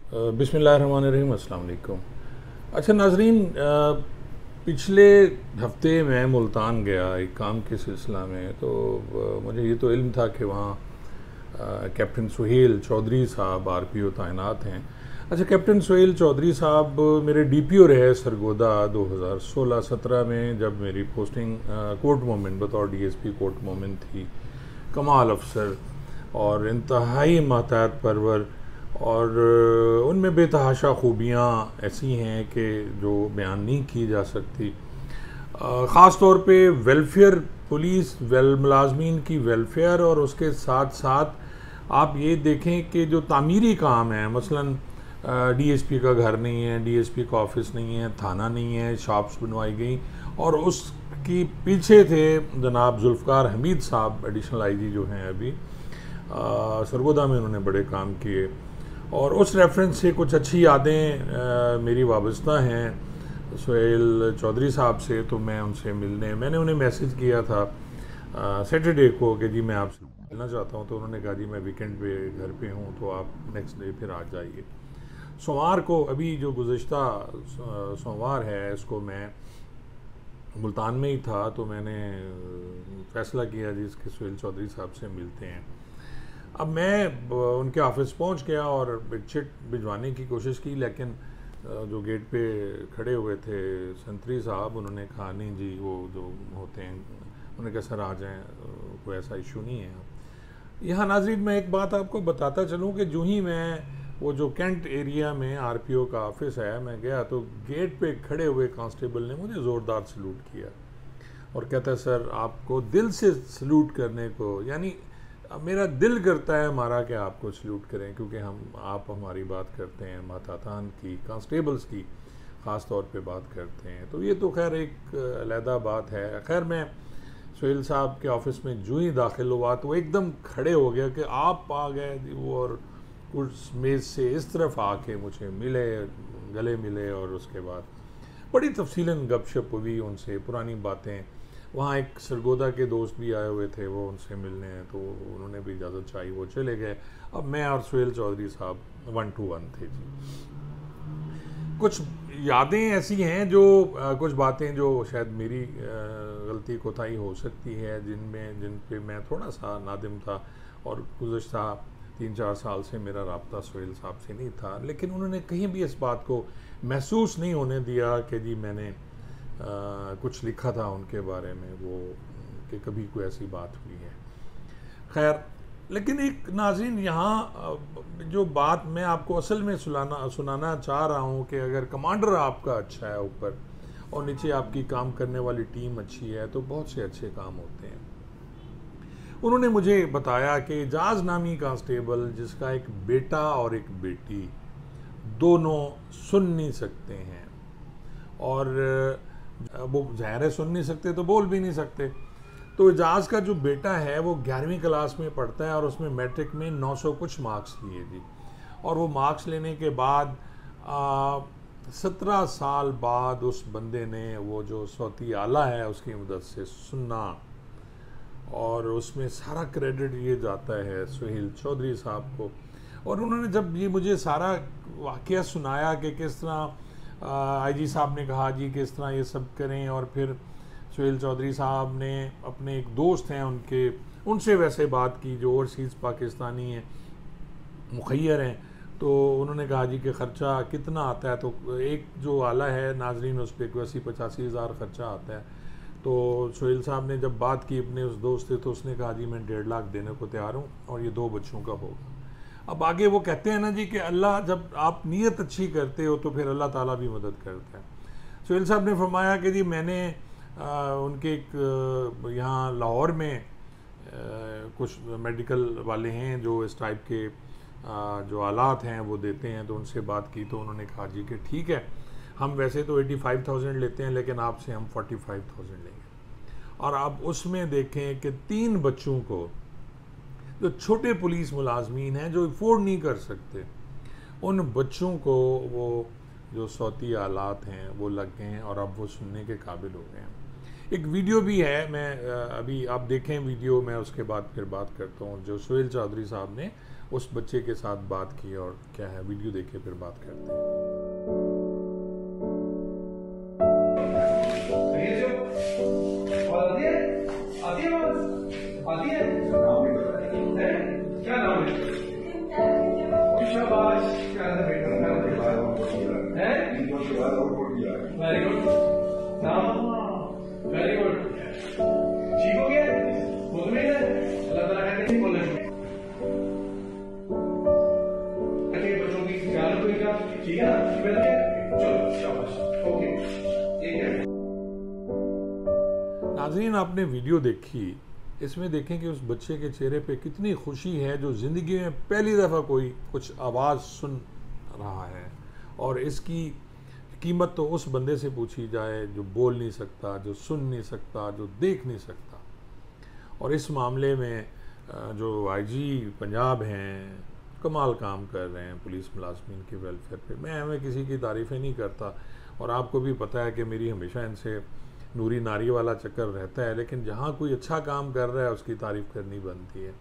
बिस्मिल्लाहिर्रहमानिर्रहीम, अस्सलाम वालेकुम। अच्छा नाजरीन, पिछले हफ्ते मैं मुल्तान गया एक काम के सिलसिला में। तो मुझे ये तो इल्म था कि वहाँ कैप्टन सुहेल चौधरी साहब आरपीओ तैनात हैं। अच्छा, कैप्टन सुहेल चौधरी साहब मेरे डीपीओ रहे सरगोदा 2016-17 में, जब मेरी पोस्टिंग कोर्ट मोमेंट बतौर डीएसपी कोर्ट मोमेंट थी। कमाल अफसर और इंतहाई महतात परवर, और उनमें बेतहाशा खूबियाँ ऐसी हैं कि जो बयान नहीं की जा सकती। ख़ास तौर पे वेलफेयर, पुलिस मुलाजमीन की वेलफेयर, और उसके साथ साथ आप ये देखें कि जो तामीरी काम है, मसलन डीएसपी का घर नहीं है, डीएसपी का ऑफिस नहीं है, थाना नहीं है, शॉप्स बनवाई गई, और उसकी पीछे थे जनाब जुल्फ़कार हमीद साहब, एडिशनल आईजी जो हैं अभी सरगोदा में, उन्होंने बड़े काम किए। और उस रेफरेंस से कुछ अच्छी यादें मेरी वाबस्ता हैं सुहेल चौधरी साहब से। तो मैं उनसे मैंने उन्हें मैसेज किया था सैटरडे को कि जी मैं आपसे मिलना चाहता हूँ। तो उन्होंने कहा जी मैं वीकेंड पे घर पे हूँ, तो आप नेक्स्ट डे फिर आ जाइए। सोमवार को, अभी जो गुज़श्ता सोमवार है, इसको मैं मुल्तान में ही था, तो मैंने फ़ैसला किया जी इसके सुहेल चौधरी साहब से मिलते हैं। अब मैं उनके ऑफिस पहुंच गया और एक चिट भिजवाने की कोशिश की, लेकिन जो गेट पे खड़े हुए थे संतरी साहब, उन्होंने कहा नहीं जी, वो जो होते हैं, उन्होंने कहा सर आ जाएं, कोई ऐसा इशू नहीं है। यहाँ नाज़रीन मैं एक बात आपको बताता चलूँ कि जो ही मैं वो जो कैंट एरिया में आरपीओ का ऑफिस है, मैं गया तो गेट पे खड़े हुए कांस्टेबल ने मुझे ज़ोरदार सलूट किया और कहता है सर आपको दिल से सलूट करने को, यानी अब मेरा दिल करता है हमारा कि आपको सल्यूट करें, क्योंकि आप हमारी बात करते हैं मातातान की, कांस्टेबल्स की ख़ास तौर पे बात करते हैं। तो ये तो खैर एक अलहदा बात है। खैर मैं सुहेल साहब के ऑफिस में जो ही दाखिल हुआ तो वो एकदम खड़े हो गया कि आप आ गए वो, और उस मेज़ से इस तरफ आके मुझे मिले, गले मिले, और उसके बाद बड़ी तफसीलन गपशप हुई उनसे, पुरानी बातें। वहाँ एक सरगोदा के दोस्त भी आए हुए थे, वो उनसे मिलने हैं, तो उन्होंने भी इजाज़त चाहिए, वो चले गए। अब मैं और सुहेल चौधरी साहब 1 to 1 थे जी। कुछ यादें ऐसी हैं जो कुछ बातें जो शायद मेरी गलती कोताही हो सकती है, जिन पे मैं थोड़ा सा नादिम था, और गुज़श्ता 3-4 साल से मेरा राब्ता सुहेल साहब से नहीं था, लेकिन उन्होंने कहीं भी इस बात को महसूस नहीं होने दिया कि जी मैंने कुछ लिखा था उनके बारे में, वो कि कभी कोई ऐसी बात हुई है। खैर, लेकिन एक नाज़रीन यहाँ जो बात मैं आपको असल में सुनाना चाह रहा हूँ कि अगर कमांडर आपका अच्छा है ऊपर, और नीचे आपकी काम करने वाली टीम अच्छी है, तो बहुत से अच्छे काम होते हैं। उन्होंने मुझे बताया कि एजाज नामी कांस्टेबल, जिसका एक बेटा और एक बेटी दोनों सुन नहीं सकते हैं, और वो ज़ाहिर है सुन नहीं सकते तो बोल भी नहीं सकते। तो एजाज का जो बेटा है वो 11वीं क्लास में पढ़ता है, और उसमें मैट्रिक में 900 कुछ मार्क्स लिए जी। और वो मार्क्स लेने के बाद 17 साल बाद उस बंदे ने वो जो सौती आला है उसकी मदद से सुनना, और उसमें सारा क्रेडिट ये जाता है सुहेल चौधरी साहब को। और उन्होंने जब ये मुझे सारा वाक़या सुनाया कि किस तरह आईजी साहब ने कहा जी किस तरह ये सब करें, और फिर सुहेल चौधरी साहब ने अपने एक दोस्त हैं उनसे वैसे बात की जो ओवरसीज़ पाकिस्तानी हैं, मुखैर हैं। तो उन्होंने कहा जी कि ख़र्चा कितना आता है, तो एक जो आला है नाजरीन उस पर 80-85 हज़ार ख़र्चा आता है। तो सुहेल साहब ने जब बात की अपने उस दोस्त से, तो उसने कहा जी मैं 1.5 लाख देने को तैयार हूँ, और ये 2 बच्चों का होगा। अब आगे वो कहते हैं ना जी कि अल्लाह, जब आप नीयत अच्छी करते हो तो फिर अल्लाह ताला भी मदद करता है। सुहेल साहब ने फरमाया कि जी मैंने उनके एक यहाँ लाहौर में कुछ मेडिकल वाले हैं जो इस टाइप के जो आलात हैं वो देते हैं, तो उनसे बात की, तो उन्होंने कहा जी कि ठीक है, हम वैसे तो 85,000 लेते हैं, लेकिन आपसे हम 45,000 लेंगे। और आप उसमें देखें कि 3 बच्चों को, जो छोटे पुलिस मुलाजमीन हैं जो अफोर्ड नहीं कर सकते, उन बच्चों को वो जो सौती आलात हैं वो लग गए हैं, और अब वो सुनने के काबिल हो गए हैं। एक वीडियो भी है, मैं अभी आप देखें वीडियो, मैं उसके बाद फिर बात करता हूँ, जो सुहेल चौधरी साहब ने उस बच्चे के साथ बात की और क्या है वीडियो देख के फिर बात करते हैं। क्या नाम है? शाबाश, क्या है? वेरी गुड, नाम वेरी गुड, ठीक हो गया? मुतमईन है? अल्लाह ताला कहते हैं बोलने बच्चों की ख्याल रखिएगा, ठीक है ना? चलो शाबाश, ओके, ठीक है। नाज़रीन, आपने वीडियो देखी, इसमें देखें कि उस बच्चे के चेहरे पे कितनी खुशी है जो ज़िंदगी में पहली दफ़ा कोई कुछ आवाज़ सुन रहा है। और इसकी कीमत तो उस बंदे से पूछी जाए जो बोल नहीं सकता, जो सुन नहीं सकता, जो देख नहीं सकता। और इस मामले में जो आईजी पंजाब हैं, कमाल काम कर रहे हैं पुलिस मुलाजमीन के वेलफेयर पे। मैं किसी की तारीफ़ें नहीं करता और आपको भी पता है कि मेरी हमेशा इनसे नूरी नारी वाला चक्कर रहता है, लेकिन जहाँ कोई अच्छा काम कर रहा है उसकी तारीफ़ करनी बनती है।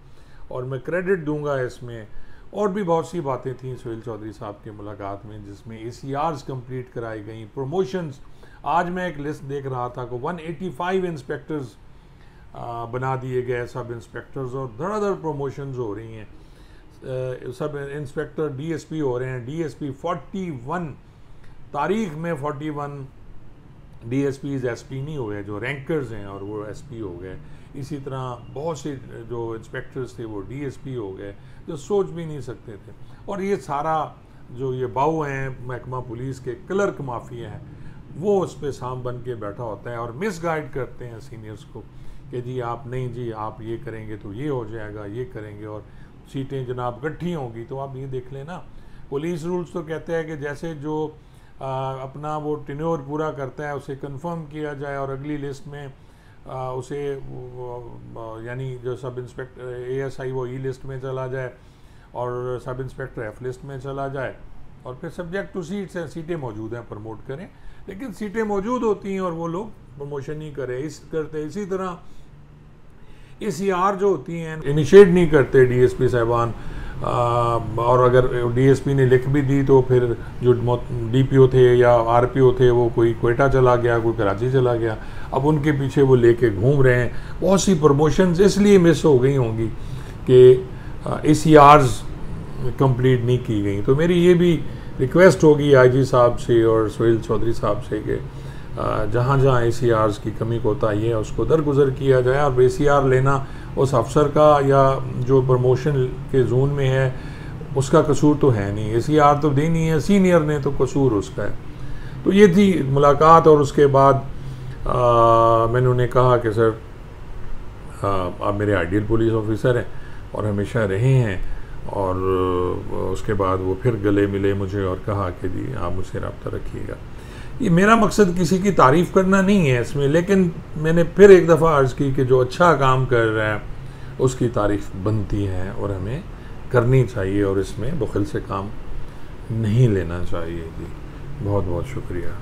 और मैं क्रेडिट दूंगा इसमें। और भी बहुत सी बातें थी सोहेल चौधरी साहब की मुलाकात में, जिसमें ACRs कंप्लीट कराई गई, प्रमोशंस। आज मैं एक लिस्ट देख रहा था को 185 इंस्पेक्टर्स बना दिए गए, सब इंस्पेक्टर्स, और धड़ाधड़ प्रमोशंस हो रही हैं। सब इंस्पेक्टर DSP हो रहे हैं। DSP 41 तारीख में 41 DSPs SP नहीं हुए, जो रैंकर्स हैं, और वो SP हो गए। इसी तरह बहुत से जो इंस्पेक्टर्स थे वो DSP हो गए, जो सोच भी नहीं सकते थे। और ये सारा जो ये बाऊ हैं महकमा पुलिस के क्लर्क माफिया हैं, वो उस पर साम बन के बैठा होता है और मिसगाइड करते हैं सीनियर्स को कि जी आप नहीं, जी आप ये करेंगे तो ये हो जाएगा, ये करेंगे और सीटें जनाब गट्ठी होंगी। तो आप ये देख लें ना, पुलिस रूल्स तो कहते हैं कि जैसे जो अपना वो टेन्योर पूरा करता है उसे कंफर्म किया जाए और अगली लिस्ट में उसे यानी जो सब इंस्पेक्टर ASI वो E लिस्ट में चला जाए और सब इंस्पेक्टर F लिस्ट में चला जाए, और फिर सब्जेक्ट टू सीट्स हैं, सीटें मौजूद हैं, प्रमोट करें। लेकिन सीटें मौजूद होती हैं और वो लोग प्रमोशन नहीं करते। इसी तरह ACR जो होती हैं इनिशिएट नहीं करते DSP साहिबान, और अगर DSP ने लिख भी दी तो फिर जो DPO थे या RPO थे वो कोई क्वेटा चला गया, कोई कराची चला गया, अब उनके पीछे वो लेके घूम रहे हैं। बहुत सी प्रमोशंस इसलिए मिस हो गई होंगी कि ACRs कंप्लीट नहीं की गई। तो मेरी ये भी रिक्वेस्ट होगी IG साहब से और सोहेल चौधरी साहब से कि जहाँ जहाँ ACRs की कमी कोताही है उसको दरगुजर किया जाए। और ACR लेना उस अफसर का या जो प्रमोशन के जोन में है उसका कसूर तो है नहीं, ACR तो देनी है, सीनियर ने तो कसूर उसका है। तो ये थी मुलाकात। और उसके बाद मैंने उन्हें कहा कि सर आप मेरे आइडियल पुलिस ऑफिसर हैं और हमेशा रहे हैं। और उसके बाद वो फिर गले मिले मुझे और कहा कि जी आप मुझसे रब्ता रखिएगा। ये मेरा मकसद किसी की तारीफ़ करना नहीं है इसमें, लेकिन मैंने फिर एक दफ़ा अर्ज़ की कि जो अच्छा काम कर रहा है उसकी तारीफ़ बनती है और हमें करनी चाहिए, और इसमें बुखल से काम नहीं लेना चाहिए। जी बहुत बहुत शुक्रिया।